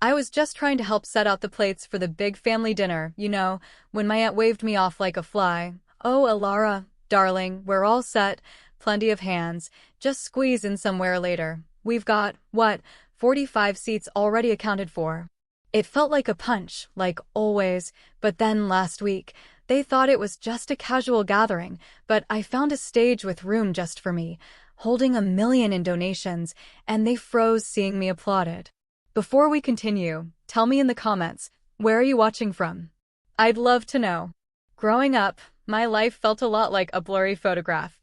I was just trying to help set out the plates for the big family dinner, when my aunt waved me off like a fly. Oh, Alara, darling, we're all set. Plenty of hands. Just squeeze in somewhere later. We've got, 45 seats already accounted for. It felt like a punch, like always, but then last week, they thought it was just a casual gathering, but I found a stage with room just for me, holding 1 million in donations, and they froze seeing me applauded. Before we continue, tell me in the comments, where are you watching from? I'd love to know. Growing up, my life felt a lot like a blurry photograph,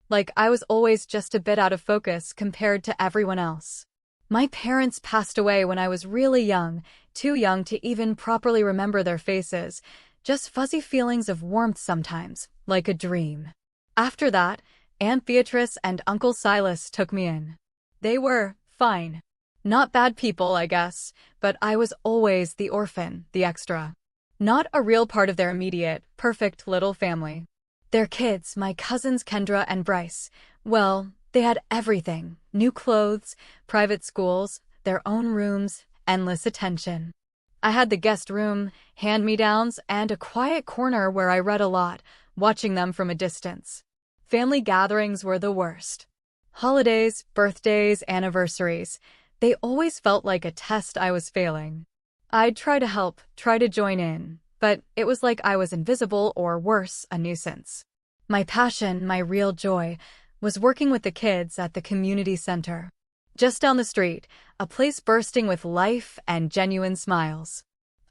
Like I was always just a bit out of focus compared to everyone else. My parents passed away when I was really young, too young to even properly remember their faces, just fuzzy feelings of warmth sometimes, like a dream. After that, Aunt Beatrice and Uncle Silas took me in. They were fine. Not bad people, I guess, but I was always the orphan, the extra. Not a real part of their immediate, perfect little family. Their kids, my cousins Kendra and Bryce, well, they had everything. New clothes, private schools, their own rooms, endless attention. I had the guest room, hand-me-downs, and a quiet corner where I read a lot, watching them from a distance. Family gatherings were the worst. Holidays, birthdays, anniversaries. They always felt like a test I was failing. I'd try to help, try to join in, but it was like I was invisible or worse, a nuisance. My passion, my real joy, was working with the kids at the community center. Just down the street, a place bursting with life and genuine smiles.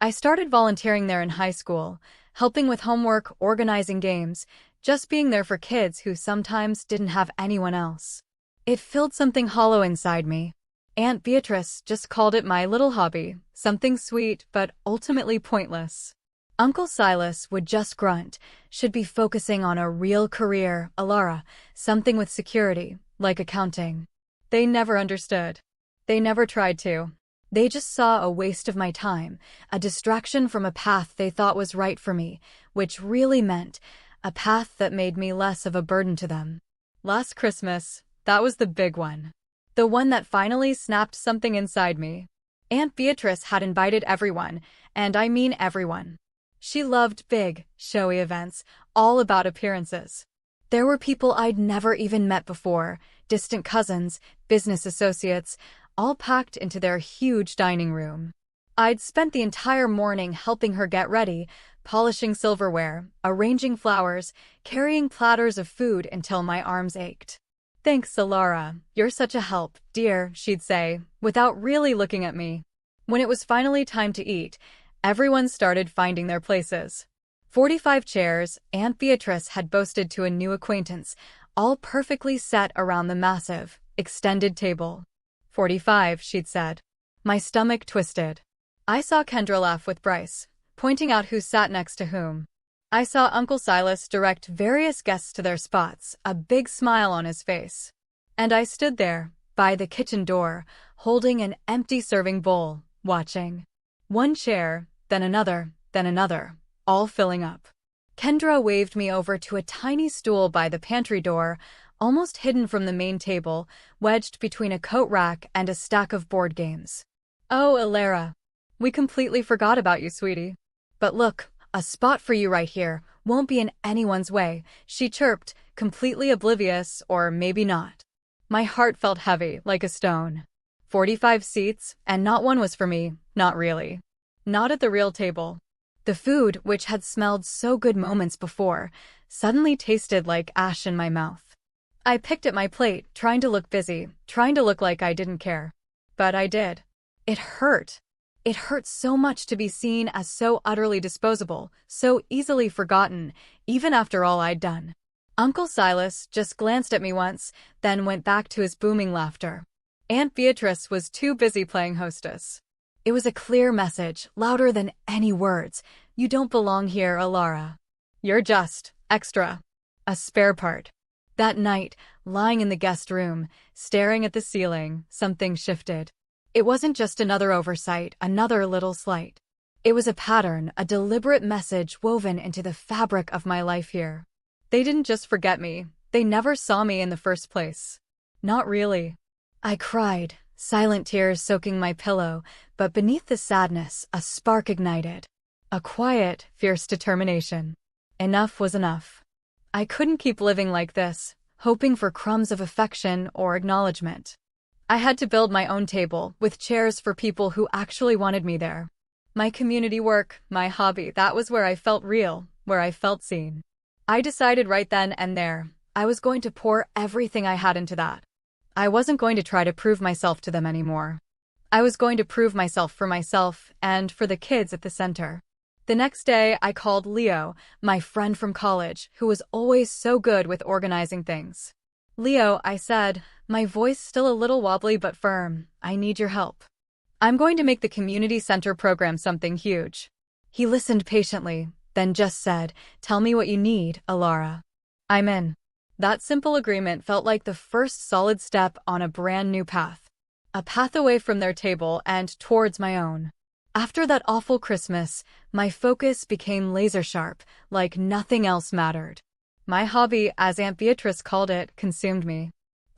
I started volunteering there in high school, helping with homework, organizing games, just being there for kids who sometimes didn't have anyone else. It filled something hollow inside me. Aunt Beatrice just called it my little hobby, something sweet but ultimately pointless. Uncle Silas would just grunt, should be focusing on a real career, Alara, something with security, like accounting. They never understood. They never tried to. They just saw a waste of my time, a distraction from a path they thought was right for me, which really meant a path that made me less of a burden to them. Last Christmas, that was the big one. The one that finally snapped something inside me. Aunt Beatrice had invited everyone, and I mean everyone. She loved big, showy events, all about appearances. There were people I'd never even met before, distant cousins, business associates, all packed into their huge dining room. I'd spent the entire morning helping her get ready, polishing silverware, arranging flowers, carrying platters of food until my arms ached. "Thanks, Alara. You're such a help, dear," she'd say, without really looking at me. When it was finally time to eat, everyone started finding their places. 45 chairs, Aunt Beatrice had boasted to a new acquaintance, all perfectly set around the massive, extended table. 45, she'd said. My stomach twisted. I saw Kendra laugh with Bryce, pointing out who sat next to whom. I saw Uncle Silas direct various guests to their spots, a big smile on his face. And I stood there, by the kitchen door, holding an empty serving bowl, watching. One chair, then another, all filling up. Kendra waved me over to a tiny stool by the pantry door, almost hidden from the main table, wedged between a coat rack and a stack of board games. "Oh, Alara, we completely forgot about you, sweetie. But look, a spot for you right here, won't be in anyone's way," she chirped, completely oblivious, or maybe not. My heart felt heavy, like a stone. 45 seats, and not one was for me, not really. Not at the real table. The food, which had smelled so good moments before, suddenly tasted like ash in my mouth. I picked at my plate, trying to look busy, trying to look like I didn't care. But I did. It hurt. It hurt so much to be seen as so utterly disposable, so easily forgotten, even after all I'd done. Uncle Silas just glanced at me once, then went back to his booming laughter. Aunt Beatrice was too busy playing hostess. It was a clear message, louder than any words. You don't belong here, Alara. You're just extra. A spare part. That night, lying in the guest room, staring at the ceiling, something shifted. It wasn't just another oversight, another little slight. It was a pattern, a deliberate message woven into the fabric of my life here. They didn't just forget me. They never saw me in the first place. Not really. I cried, silent tears soaking my pillow, but beneath the sadness, a spark ignited. A quiet, fierce determination. Enough was enough. I couldn't keep living like this, hoping for crumbs of affection or acknowledgement. I had to build my own table, with chairs for people who actually wanted me there. My community work, my hobby, that was where I felt real, where I felt seen. I decided right then and there, I was going to pour everything I had into that. I wasn't going to try to prove myself to them anymore. I was going to prove myself for myself and for the kids at the center. The next day, I called Leo, my friend from college, who was always so good with organizing things. Leo, I said, my voice still a little wobbly but firm, I need your help. I'm going to make the community center program something huge. He listened patiently, then just said, tell me what you need, Alara. I'm in. That simple agreement felt like the first solid step on a brand new path. A path away from their table and towards my own. After that awful Christmas, my focus became laser-sharp, like nothing else mattered. My hobby, as Aunt Beatrice called it, consumed me.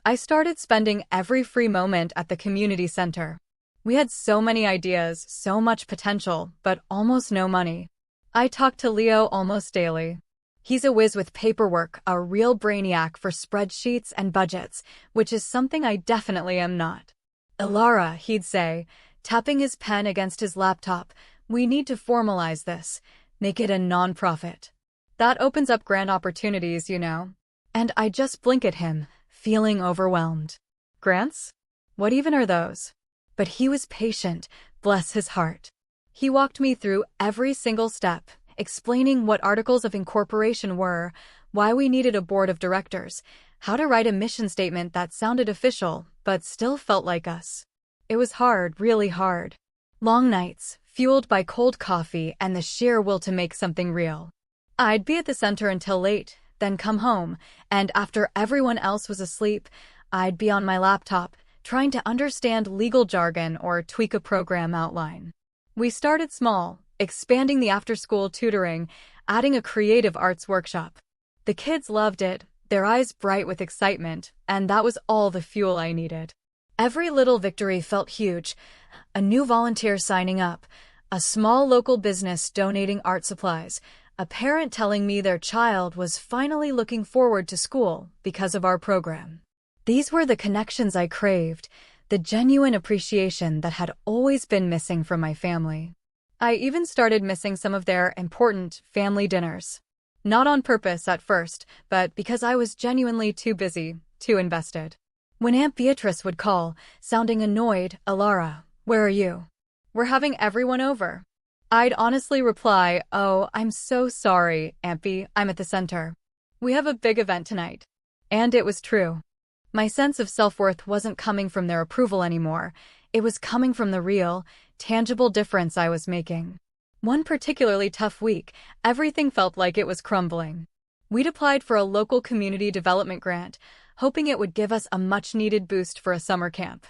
I started spending every free moment at the community center. We had so many ideas, so much potential, but almost no money. I talked to Leo almost daily. He's a whiz with paperwork, a real brainiac for spreadsheets and budgets, which is something I definitely am not. Alara, he'd say, tapping his pen against his laptop, we need to formalize this, make it a non-profit. That opens up grand opportunities, you know. And I just blink at him, feeling overwhelmed. Grants? What even are those? But he was patient, bless his heart. He walked me through every single step, explaining what articles of incorporation were, why we needed a board of directors, how to write a mission statement that sounded official, but still felt like us. It was hard, really hard. Long nights, fueled by cold coffee and the sheer will to make something real. I'd be at the center until late, then come home, and after everyone else was asleep, I'd be on my laptop, trying to understand legal jargon or tweak a program outline. We started small, expanding the after-school tutoring, adding a creative arts workshop. The kids loved it, their eyes bright with excitement, and that was all the fuel I needed. Every little victory felt huge. A new volunteer signing up, a small local business donating art supplies, a parent telling me their child was finally looking forward to school because of our program. These were the connections I craved, the genuine appreciation that had always been missing from my family. I even started missing some of their important family dinners. Not on purpose at first, but because I was genuinely too busy, too invested. When Aunt Beatrice would call, sounding annoyed, Alara, where are you? We're having everyone over. I'd honestly reply, oh, I'm so sorry, Aunt B, I'm at the center. We have a big event tonight. And it was true. My sense of self-worth wasn't coming from their approval anymore. It was coming from the real, tangible difference I was making. One particularly tough week, everything felt like it was crumbling. We'd applied for a local community development grant, hoping it would give us a much-needed boost for a summer camp.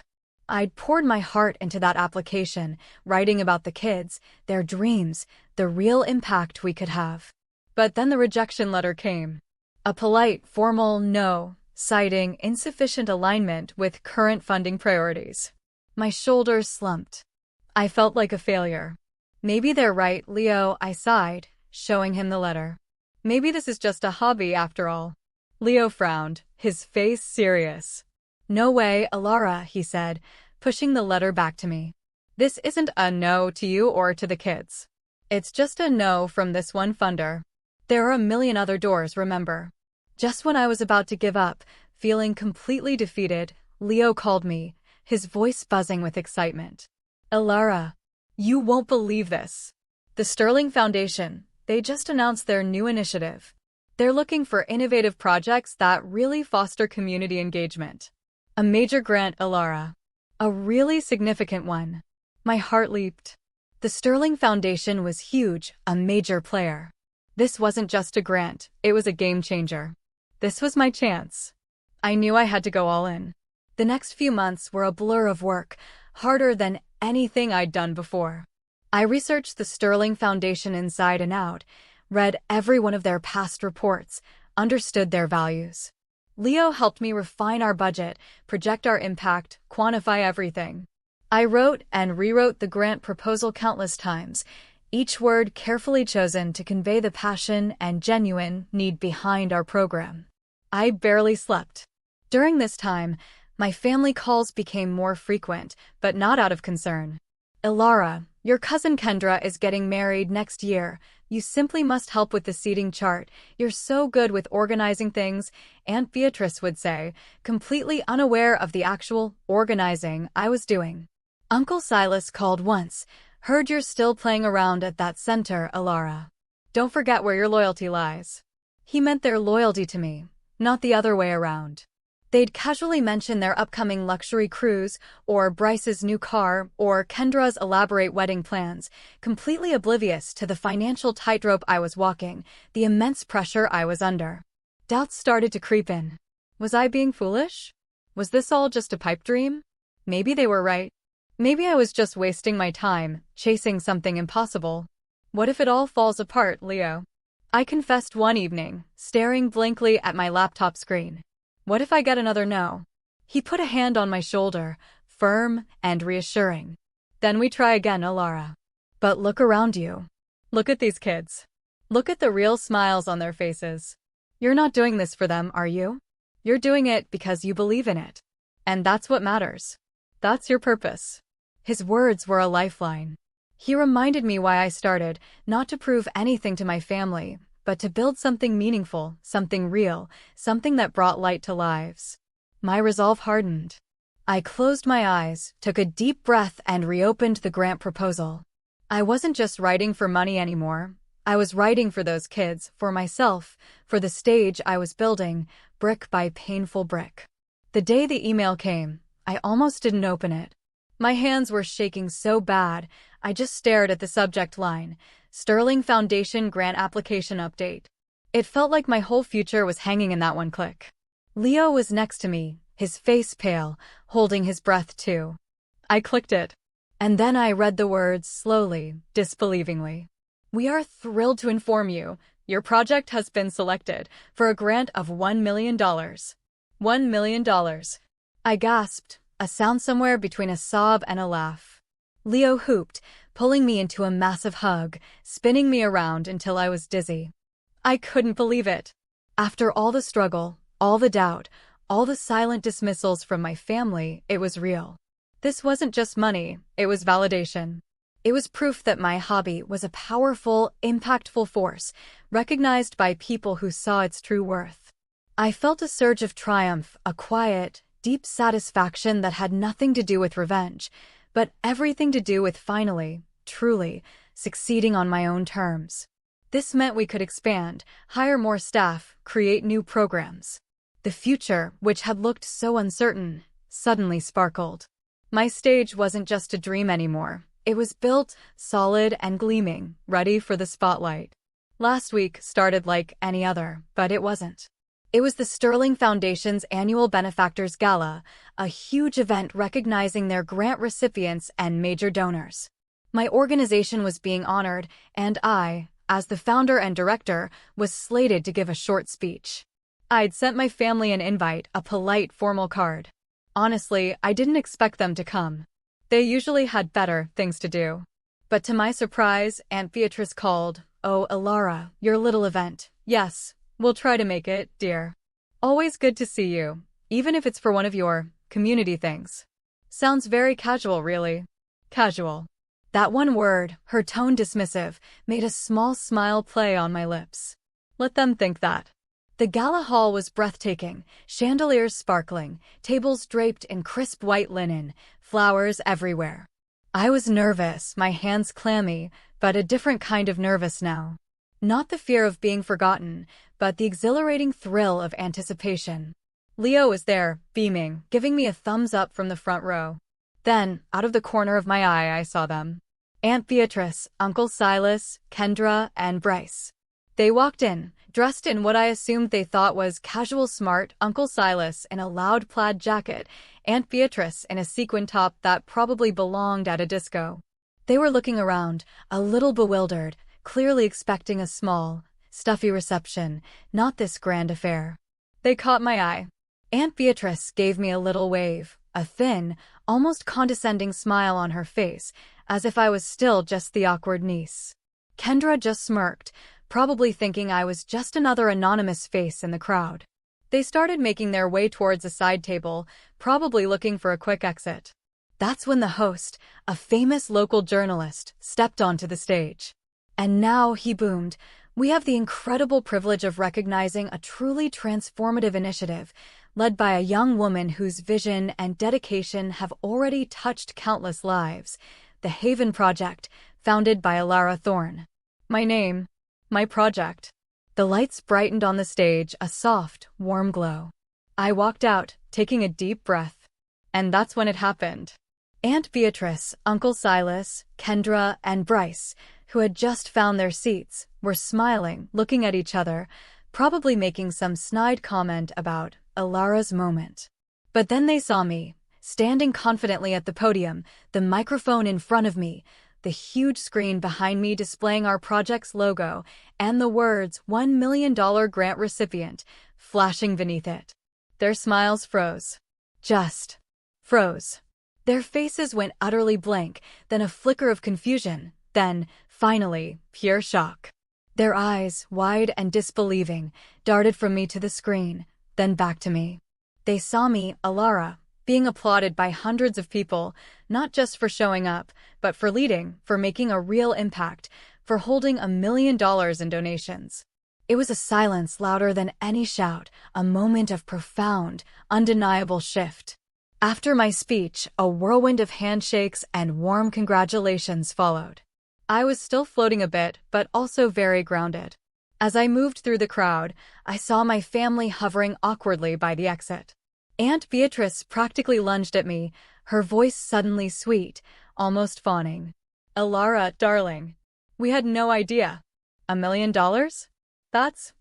I'd poured my heart into that application, writing about the kids, their dreams, the real impact we could have. But then the rejection letter came. A polite, formal no, citing insufficient alignment with current funding priorities. My shoulders slumped. I felt like a failure. Maybe they're right, Leo, I sighed, showing him the letter. Maybe this is just a hobby after all. Leo frowned, his face serious. No way, Alara, he said, pushing the letter back to me. This isn't a no to you or to the kids. It's just a no from this one funder. There are a million other doors, remember. Just when I was about to give up, feeling completely defeated, Leo called me, his voice buzzing with excitement. Alara, you won't believe this. The Sterling Foundation, they just announced their new initiative. They're looking for innovative projects that really foster community engagement. A major grant, Alara. A really significant one. My heart leaped. The Sterling Foundation was huge, a major player. This wasn't just a grant, it was a game changer. This was my chance. I knew I had to go all in. The next few months were a blur of work, harder than anything I'd done before. I researched the Sterling Foundation inside and out, read every one of their past reports, understood their values. Leo helped me refine our budget, project our impact, quantify everything. I wrote and rewrote the grant proposal countless times, each word carefully chosen to convey the passion and genuine need behind our program. I barely slept. During this time, my family calls became more frequent, but not out of concern. Ilara, your cousin Kendra is getting married next year. You simply must help with the seating chart. You're so good with organizing things, Aunt Beatrice would say, completely unaware of the actual organizing I was doing. Uncle Silas called once. Heard you're still playing around at that center, Ilara. Don't forget where your loyalty lies. He meant their loyalty to me, not the other way around. They'd casually mention their upcoming luxury cruise, or Bryce's new car, or Kendra's elaborate wedding plans, completely oblivious to the financial tightrope I was walking, the immense pressure I was under. Doubts started to creep in. Was I being foolish? Was this all just a pipe dream? Maybe they were right. Maybe I was just wasting my time, chasing something impossible. What if it all falls apart, Leo? I confessed one evening, staring blankly at my laptop screen. What if I get another no? He put a hand on my shoulder, firm and reassuring. Then we try again, Ilara. But look around you. Look at these kids. Look at the real smiles on their faces. You're not doing this for them, are you? You're doing it because you believe in it. And that's what matters. That's your purpose. His words were a lifeline. He reminded me why I started, not to prove anything to my family, but to build something meaningful, something real, something that brought light to lives. My resolve hardened. I closed my eyes, took a deep breath, and reopened the grant proposal. I wasn't just writing for money anymore. I was writing for those kids, for myself, for the stage I was building, brick by painful brick. The day the email came, I almost didn't open it. My hands were shaking so bad, I just stared at the subject line. Sterling Foundation Grant Application Update. It felt like my whole future was hanging in that one click. Leo was next to me, his face pale, holding his breath too. I clicked it. And then I read the words slowly, disbelievingly. We are thrilled to inform you, your project has been selected for a grant of $1 million. $1 million. I gasped, a sound somewhere between a sob and a laugh. Leo whooped, pulling me into a massive hug, spinning me around until I was dizzy. I couldn't believe it. After all the struggle, all the doubt, all the silent dismissals from my family, it was real. This wasn't just money, it was validation. It was proof that my hobby was a powerful, impactful force, recognized by people who saw its true worth. I felt a surge of triumph, a quiet, deep satisfaction that had nothing to do with revenge, but everything to do with finally, truly, succeeding on my own terms. This meant we could expand, hire more staff, create new programs. The future, which had looked so uncertain, suddenly sparkled. My stage wasn't just a dream anymore. It was built, solid and gleaming, ready for the spotlight. Last week started like any other, but it wasn't. It was the Sterling Foundation's annual Benefactors Gala, a huge event recognizing their grant recipients and major donors. My organization was being honored, and I, as the founder and director, was slated to give a short speech. I'd sent my family an invite, a polite, formal card. Honestly, I didn't expect them to come. They usually had better things to do. But to my surprise, Aunt Beatrice called. "Oh, Ilara, your little event. Yes, we'll try to make it, dear. Always good to see you, even if it's for one of your community things." Sounds very casual, really. Casual. That one word, her tone dismissive, made a small smile play on my lips. Let them think that. The gala hall was breathtaking, chandeliers sparkling, tables draped in crisp white linen, flowers everywhere. I was nervous, my hands clammy, but a different kind of nervous now. Not the fear of being forgotten, but the exhilarating thrill of anticipation. Leo was there, beaming, giving me a thumbs up from the front row. Then, out of the corner of my eye, I saw them. Aunt Beatrice, Uncle Silas, Kendra, and Bryce. They walked in, dressed in what I assumed they thought was casual smart, Uncle Silas in a loud plaid jacket, Aunt Beatrice in a sequin top that probably belonged at a disco. They were looking around, a little bewildered, clearly expecting a small, stuffy reception, not this grand affair. They caught my eye. Aunt Beatrice gave me a little wave, a thin, almost condescending smile on her face, as if I was still just the awkward niece. Kendra just smirked, probably thinking I was just another anonymous face in the crowd. They started making their way towards a side table, probably looking for a quick exit. That's when the host, a famous local journalist, stepped onto the stage. And now, he boomed, we have the incredible privilege of recognizing a truly transformative initiative, led by a young woman whose vision and dedication have already touched countless lives, the Haven Project, founded by Alara Thorne. My name, my project. The lights brightened on the stage, a soft, warm glow. I walked out, taking a deep breath. And that's when it happened. Aunt Beatrice, Uncle Silas, Kendra, and Bryce, who had just found their seats, were smiling, looking at each other, probably making some snide comment about Alara's moment. But then they saw me, standing confidently at the podium, the microphone in front of me, the huge screen behind me displaying our project's logo, and the words $1 million grant recipient flashing beneath it. Their smiles froze. Just froze. Their faces went utterly blank, then a flicker of confusion, then, finally, pure shock. Their eyes, wide and disbelieving, darted from me to the screen, then back to me. They saw me, Alara, being applauded by hundreds of people, not just for showing up, but for leading, for making a real impact, for holding $1 million in donations. It was a silence louder than any shout, a moment of profound, undeniable shift. After my speech, a whirlwind of handshakes and warm congratulations followed. I was still floating a bit, but also very grounded. As I moved through the crowd, I saw my family hovering awkwardly by the exit. Aunt Beatrice practically lunged at me, her voice suddenly sweet, almost fawning. Alara, darling. We had no idea. $1 million? That's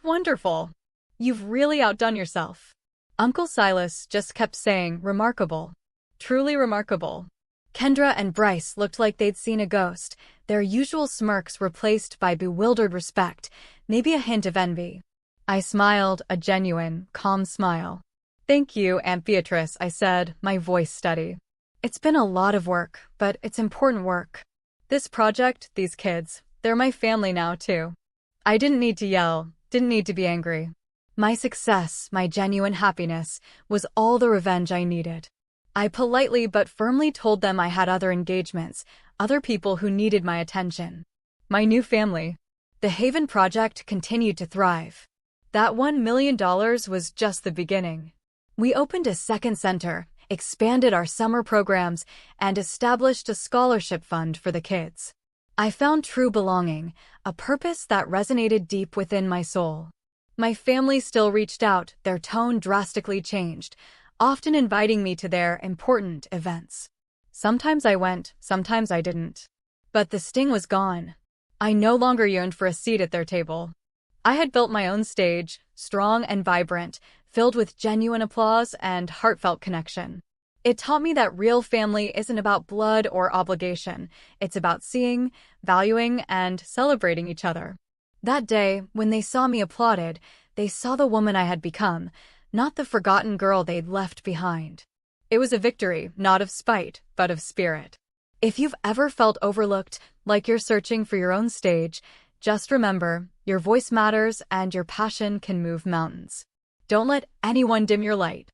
wonderful. You've really outdone yourself. Uncle Silas just kept saying, remarkable. Truly remarkable. Kendra and Bryce looked like they'd seen a ghost, their usual smirks replaced by bewildered respect, maybe a hint of envy. I smiled, a genuine, calm smile. Thank you, Aunt Beatrice, I said, my voice steady. It's been a lot of work, but it's important work. This project, these kids, they're my family now, too. I didn't need to yell, didn't need to be angry. My success, my genuine happiness, was all the revenge I needed. I politely but firmly told them I had other engagements, other people who needed my attention. My new family. The Haven Project continued to thrive. That $1 million was just the beginning. We opened a second center, expanded our summer programs, and established a scholarship fund for the kids. I found true belonging, a purpose that resonated deep within my soul. My family still reached out, their tone drastically changed, often inviting me to their important events. Sometimes I went, sometimes I didn't. But the sting was gone. I no longer yearned for a seat at their table. I had built my own stage, strong and vibrant, filled with genuine applause and heartfelt connection. It taught me that real family isn't about blood or obligation. It's about seeing, valuing, and celebrating each other. That day, when they saw me applauded, they saw the woman I had become, not the forgotten girl they'd left behind. It was a victory, not of spite, but of spirit. If you've ever felt overlooked, like you're searching for your own stage, just remember, your voice matters and your passion can move mountains. Don't let anyone dim your light.